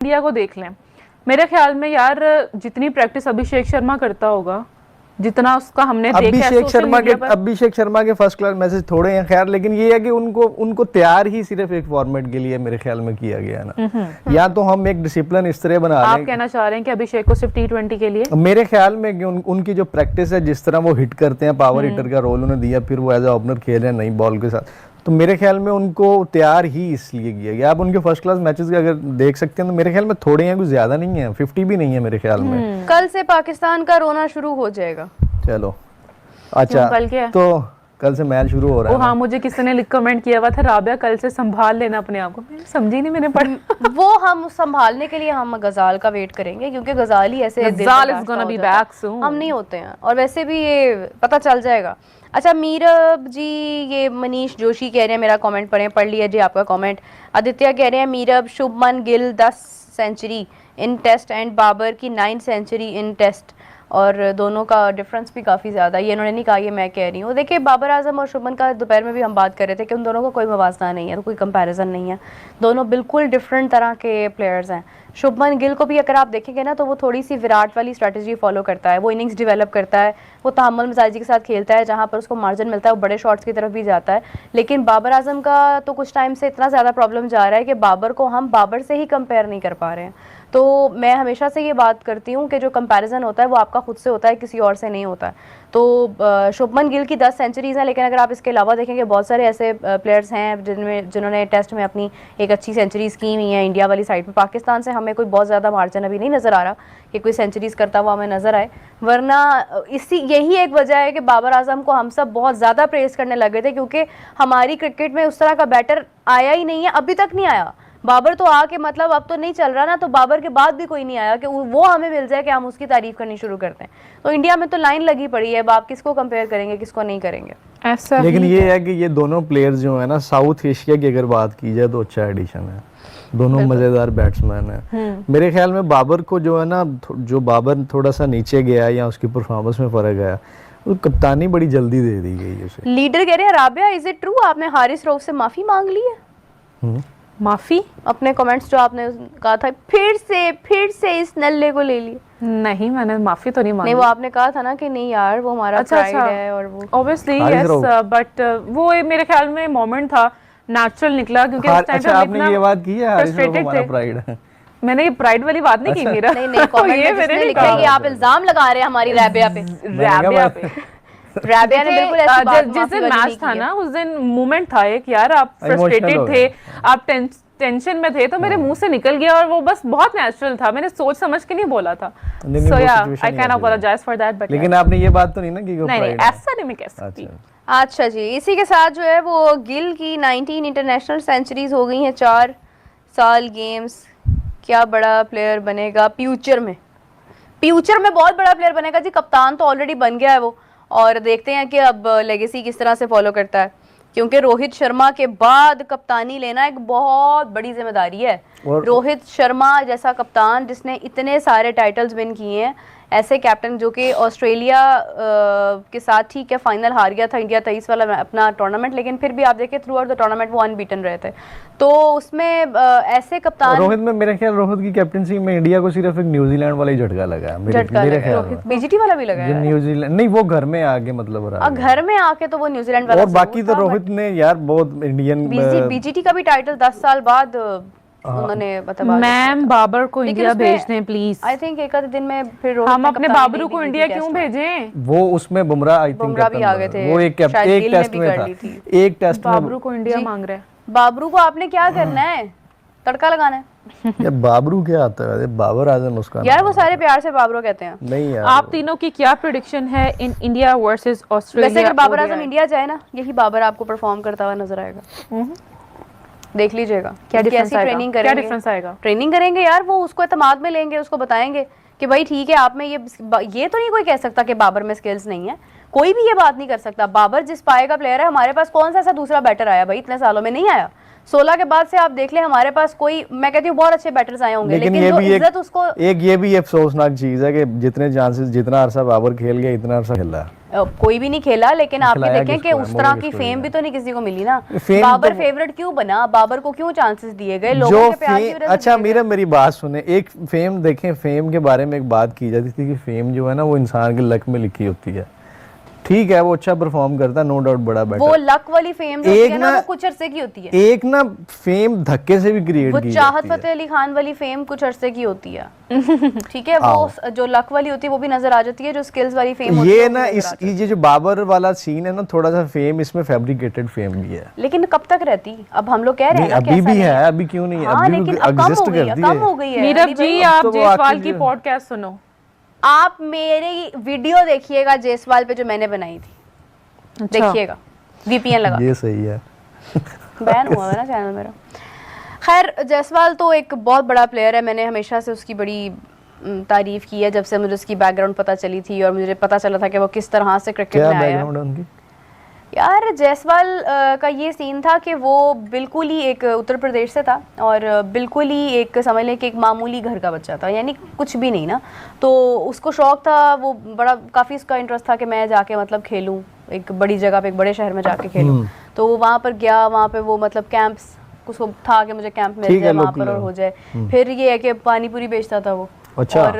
India को देख लें, मेरे ख्याल में यार जितनी प्रैक्टिस अभिषेक शर्मा करता होगा, जितना उसका हमने देखा है सोशल मीडिया पर। अभिषेक शर्मा के फर्स्ट क्लास मैसेज थोड़े हैं खैर, लेकिन ये है कि उनको तैयार ही सिर्फ एक फॉर्मेट के लिए मेरे ख्याल में किया गया ना। या तो हम एक डिसिप्लिन इस तरह बना रहे हैं। आप कहना चाह रहे हैं कि अभिषेक को सिर्फ T20 के लिए? मेरे ख्याल में कि उनकी जो प्रैक्टिस है, जिस तरह वो हिट करते हैं, पावर हिटर का रोल उन्हें दिया, फिर वो एज ए ओपनर खेल रहे हैं नई बॉल के साथ, तो मेरे ख्याल में उनको तैयार ही इसलिए किया गया। आप उनके फर्स्ट क्लास मैचेस अगर देख सकते हैं तो मेरे ख्याल में थोड़े हैं, कुछ ज्यादा नहीं है, 50 भी नहीं है मेरे ख्याल में। कल से पाकिस्तान का रोना शुरू हो जाएगा। चलो अच्छा, कल क्या है? तो कल से मैच शुरू हो रहा है। हाँ, मुझे किसी ने कमेंट किया हुआ था, राबिया कल से संभाल लेना अपने आप को। मैंने समझी नहीं, मैंने पढ़ा। वो हम संभालने के लिए हम गजाल का वेट करेंगे, क्योंकि गजाल ही ऐसे गजाल is gonna be back soon। हम नहीं होते हैं, और वैसे भी ये पता चल जाएगा। अच्छा मीरब जी, ये मनीष जोशी कह रहे हैं, मेरा कमेंट पढ़ लिया जी आपका कमेंट। आदित्य कह रहे हैं Meerab, Shubman Gill 10 century in test and Babar की 9 सेंचुरी इन टेस्ट, और दोनों का डिफरेंस भी काफ़ी ज़्यादा। ये इन्होंने नहीं कहा, ये मैं कह रही हूँ। देखिए बाबर आजम और शुभमन का दोपहर में भी हम बात कर रहे थे कि उन दोनों का कोई मुवाजना नहीं है, कोई कंपैरिजन नहीं है, दोनों बिल्कुल डिफरेंट तरह के प्लेयर्स हैं। शुभमन गिल को भी अगर आप देखेंगे ना, तो वो थोड़ी सी विराट वाली स्ट्रैटेजी फॉलो करता है, वो इनिंग्स डेवलप करता है, वो तहम्मुल मिजाजी के साथ खेलता है, जहाँ पर उसको मार्जिन मिलता है वो बड़े शॉट्स की तरफ भी जाता है। लेकिन बाबर आजम का तो कुछ टाइम से इतना ज़्यादा प्रॉब्लम जा रहा है कि बाबर को हम बाबर से ही कंपेयर नहीं कर पा रहे हैं। तो मैं हमेशा से ये बात करती हूँ कि जो कंपैरिजन होता है वो आपका खुद से होता है, किसी और से नहीं होता है। तो शुभमन गिल की 10 सेंचुरीज़ हैं, लेकिन अगर आप इसके अलावा देखेंगे बहुत सारे ऐसे प्लेयर्स हैं जिन्होंने टेस्ट में अपनी एक अच्छी सेंचुरीज़ की हुई हैं इंडिया वाली साइड पर। पाकिस्तान से हमें कोई बहुत ज़्यादा मार्जिन अभी नहीं नज़र आ रहा कि कोई सेंचुरीज़ करता हुआ हमें नज़र आए, वरना यही एक वजह है कि बाबर आजम को हम सब बहुत ज़्यादा प्रेस करने लगे थे, क्योंकि हमारी क्रिकेट में उस तरह का बैटर आया ही नहीं है, अभी तक नहीं आया। बाबर तो आके मतलब अब तो नहीं चल रहा ना, तो बाबर के बाद भी कोई नहीं आया कि वो हमें मिल जाए कि हम उसकी तारीफ करनी शुरू करते हैं। तो इंडिया में तो लाइन लगी पड़ी है, अब आप किसको कंपेयर करेंगे, किसको नहीं करेंगे ऐसा। लेकिन ये है कि ये दोनों प्लेयर्स जो है ना, साउथ एशिया की अगर बात की जाए तो अच्छा एडिशन है, दोनों मजेदार बैट्समैन है। मेरे ख्याल में बाबर को जो है ना, जो बाबर थोड़ा सा नीचे गया या उसकी परफॉर्मेंस में फर्क आया, वो कप्तानी बड़ी जल्दी दे दी गई उसे। लीडर कह रहे हैं राबिया, इज इट ट्रू आपने हारिस रऊफ से माफी मांग ली है? माफी? अपने कमेंट्स जो आपने कहा था फिर से इस नल्ले को ले लिए। नहीं, मैंने माफी तो नहीं मांगी। नहीं, वो आपने कहा था ना कि नहीं यार वो हमारा प्राइड है, और वो ऑब्वियसली यस, बट वो मेरे ख्याल में मोमेंट था, नेचुरल निकला, क्योंकि उस टाइम पे आपने ये बात की है हारिस रऊफ हमारा प्राइड है। मैंने ये प्राइड वाली बात नहीं की मेरा। नहीं कमेंट में जिसने लिखा है कि आप इल्जाम लगा रहे हैं हमारी राबिया पे। राबिया ने बिल्कुल ऐसी बात, जिस दिन मैच था ना उस दिन मोमेंट था एक, यार आप फ्रस्ट्रेटेड थे, आप टेंशन में थे, तो मेरे मुंह से निकल गया, और वो बस बहुत नेचुरल था, मैंने सोच समझ के नहीं बोला था। So yeah I can apologise for that, but लेकिन आपने ये बात तो नहीं ना की नहीं ऐसा नहीं मैं कह सकती। अच्छा जी, इसी के साथ जो है वो गिल की 19 इंटरनेशनल सेंचुरीज हो गई हैं, 4 साल गेम्स। क्या बड़ा प्लेयर बनेगा फ्यूचर में? फ्यूचर में बहुत बड़ा प्लेयर बनेगा जी, कप्तान तो ऑलरेडी बन गया है वो, और देखते हैं कि अब लेगेसी किस तरह से फॉलो करता है, क्योंकि रोहित शर्मा के बाद कप्तानी लेना एक बहुत बड़ी जिम्मेदारी है। रोहित शर्मा जैसा कप्तान जिसने इतने सारे टाइटल्स विन किए हैं, ऐसे कैप्टन जो कि ऑस्ट्रेलिया के साथ ठीक है फाइनल हार गया था इंडिया 23 वाला अपना टूर्नामेंट, लेकिन फिर भी आप देखिए थ्रू आउट द टूर्नामेंट वो अनबीटन रहे थे। तो उसमें ऐसे कप्तान, रोहित में मेरे ख्याल रोहित की कैप्टनसी में इंडिया को सिर्फ एक न्यूजीलैंड वाला ही झटका लगा है मेरे ख्याल। बीजीटी वाला भी लगा है, न्यूजीलैंड नहीं, वो घर में आके मतलब घर में आके तो वो न्यूजीलैंड वाला, और बाकी तो रोहित ने यार बहुत इंडियन बीजीटी का भी टाइटल 10 साल बाद उन्होंने मतलब। मैम बाबर को इंडिया भेज दें प्लीज। आई थिंक एक आधे दिन में फिर हम अपने बाबरू को इंडिया क्यों भेजें? वो उसमें बुमराह आई थिंक भी आ गए थे, वो एक टेस्ट में था, एक टेस्ट में बाबरू को इंडिया मांग रहा है। बाबरू को आपने क्या करना है? तड़का लगाना है। यार बाबरू क्या आता है? बाबर आजम उसका यार, वो सारे प्यार से बाबरू कहते हैं। नहीं यार, आप तीनों की क्या प्रेडिक्शन है इन इंडिया वर्सेस ऑस्ट्रेलिया? वैसे अगर बाबर आजम इंडिया जाए ना, यही बाबर आपको परफॉर्म करता हुआ नजर आएगा, देख लीजिएगा। क्या डिफरेंस आएगा? ट्रेनिंग करेंगे, क्या डिफरेंस आएगा? ट्रेनिंग करेंगे यार, वो उसको एतमाद में लेंगे, उसको बताएंगे कि भाई ठीक है आप में ये तो नहीं कोई कह सकता कि बाबर में स्किल्स नहीं है, कोई भी ये बात नहीं कर सकता। बाबर जिस पाए का प्लेयर है, हमारे पास कौन सा ऐसा दूसरा बैटर आया भाई इतने सालों में? नहीं आया। 16 के बाद से आप देख लें हमारे पास कोई, मैं कहती हूँ बहुत अच्छे बैटर्स आए होंगे, लेकिन ये जो भी इज्जत उसको ये भी अफसोसनाक चीज है कि जितने चांसेस, जितना अरसा बाबर खेल गया इतना अरसा खेल रहा है। कोई भी नहीं खेला, लेकिन आप ये खिलाया देखें कि किसको है? उस तरह मौका की किसको फेम दिया? भी तो नहीं किसी को मिली ना। फेम बाबर तो- फेवरेट क्यों बना, बाबर को क्यों चांसेस दिए गए, लोगों जो के प्यार की वजह से अच्छा दिए गए। मेरी बात सुने, एक फेम देखें, फेम के बारे में एक बात की जाती थी कि फेम जो है ना वो इंसान के लक में लिखी होती है। ठीक है वो अच्छा परफॉर्म करता है, नो डाउट, बड़ा वो बेटर। लक वाली फेम जो होती एक है ना ना- वो कुछ अरसे की होती है। एक ना फेम धक्के से भी क्रिएट वो की चाहत जाती है। फतेह अली खान वाली फेम कुछ अरसे की होती है। ठीक है, वो जो लक वाली होती है वो भी नजर आ जाती है, जो स्किल्स वाली फेम होती है ये वो भी ना नजर इस आ जाती है। ये जो बाबर वाला सीन है ना, थोड़ा सा फेम इसमें फैब्रिकेटेड फेम भी है। लेकिन कब तक रहती, अब हम लोग कह रहे हैं नहीं, ना कि अभी ऐसा भी नहीं है, अभी क्यों नहीं है, हाँ, अभी लेकिन भी अब कम हो एग्जिस्ट गई है, करती कम है। हो गई है। नीरब अली भाई, जी अब आप तो वो जायसवाल आखिर की जो- पॉडकास्ट सुनो। आप मेरी वीडियो देखिएगा जायसवाल पे जो मैंने बनाई थी, देखिएगा, VPN लगा, ये सही है। बैन हुआ है ना चैनल मेरा। खैर, जायसवाल तो एक बहुत बड़ा प्लेयर है, मैंने हमेशा से उसकी बड़ी तारीफ की है, जब से मुझे उसकी बैकग्राउंड पता चली थी और मुझे पता चला था कि वो किस तरह से क्रिकेट क्या में आया है। बैकग्राउंड है उनकी? यार जायसवाल का ये सीन था कि वो बिल्कुल ही एक उत्तर प्रदेश से था और बिल्कुल ही एक समझ लें कि एक मामूली घर का बच्चा था, यानी कुछ भी नहीं ना। तो उसको शौक था, वो बड़ा काफ़ी उसका इंटरेस्ट था कि मैं जाके मतलब खेलूँ एक बड़ी जगह पे, एक बड़े शहर में जाके खेलूँ। तो वो वहाँ पर गया, वहाँ पे वो मतलब कैंप्स, उसको था कि मुझे कैंप मिल ठीक जाए है, वहाँ लोकल पर और है। हो जाए। फिर ये है कि पानी पूरी बेचता था वो। अच्छा। और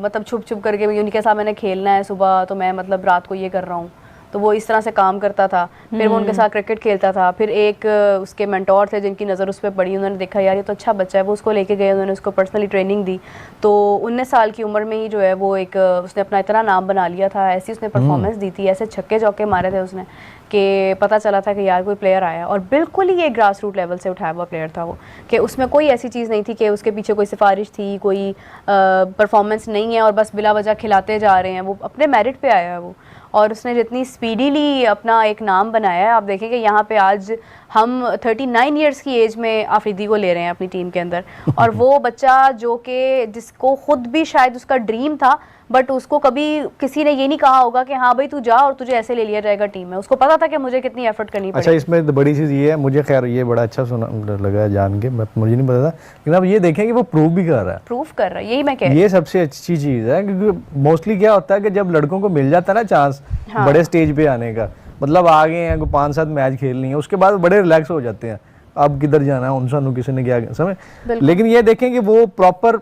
मतलब छुप छुप करके उनके साथ मैंने खेलना है सुबह, तो मैं मतलब रात को ये कर रहा हूँ, तो वो इस तरह से काम करता था। फिर वो उनके साथ क्रिकेट खेलता था। फिर एक उसके मेंटोर थे जिनकी नज़र उस पर पड़ी, उन्होंने देखा यार ये तो अच्छा बच्चा है, वो उसको लेके गए, उन्होंने उसको पर्सनली ट्रेनिंग दी। तो 19 साल की उम्र में ही जो है वो एक उसने अपना इतना नाम बना लिया था, ऐसी उसने परफॉर्मेंस दी थी, ऐसे छक्के चौके मारे थे उसने कि पता चला था कि यार कोई प्लेयर आया। और बिल्कुल ही एक ग्रास रूट लेवल से उठाया हुआ प्लेयर था वो, कि उसमें कोई ऐसी चीज़ नहीं थी कि उसके पीछे कोई सिफारिश थी, कोई परफॉर्मेंस नहीं है और बस बिला वजह खिलाते जा रहे हैं। वो अपने मेरिट पे आया है वो, और उसने जितनी स्पीडीली अपना एक नाम बनाया है। आप देखेंगे यहाँ पे आज हम 39 इयर्स की एज में आफरीदी को ले रहे हैं अपनी टीम के अंदर, और वो बच्चा जो कि जिसको खुद भी शायद उसका ड्रीम था, बट उसको कभी किसी ने ये नहीं कहा होगा कि हाँ भाई तू जा और तुझे ऐसे ले लिया जाएगा टीम में। उसको पता था कि मुझे कितनी एफर्ट करनी अच्छा, पड़ेगी। इसमें तो बड़ी चीज़ ये है, मुझे खैर ये बड़ा अच्छा सुना लगा जान के, मुझे नहीं पता था, लेकिन अब ये देखें कि वो प्रूव भी कर रहा है। प्रूफ कर रहा है, यही मैं कह रही ये सबसे अच्छी चीज़ है, क्योंकि मोस्टली क्या होता है कि जब लड़कों को मिल जाता है ना चांस बड़े स्टेज पे आने का, मतलब आ गए हैं, 5-7 मैच खेलनी है, उसके बाद बड़े रिलैक्स हो जाते हैं, अब किधर जाना है, उन किसी ने क्या समझ। लेकिन ये देखें कि वो प्रॉपर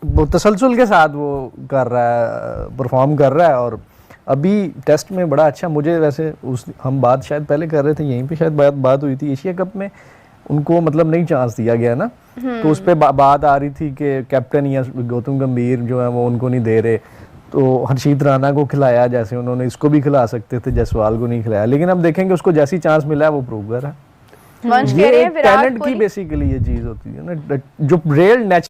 वो तसलसल के साथ वो कर रहा है, परफॉर्म कर रहा है। और अभी टेस्ट में बड़ा अच्छा, मुझे वैसे हम बात शायद पहले कर रहे थे यहीं पे, शायद बात हुई थी एशिया कप में उनको मतलब नहीं चांस दिया गया ना, तो उस पर बात आ रही थी कि कैप्टन या गौतम गंभीर जो है वो उनको नहीं दे रहे, तो हर्षित राणा को खिलाया, जैसे उन्होंने इसको भी खिला सकते थे, जायसवाल को नहीं खिलाया। लेकिन अब देखेंगे उसको जैसी चांस मिला है वो प्रूव कर रहा है। वंश कह ये रहे हैं विराट टैलेंट की कोहली बेसिकली ये चीज होती है ना, जो रियल नेचुरल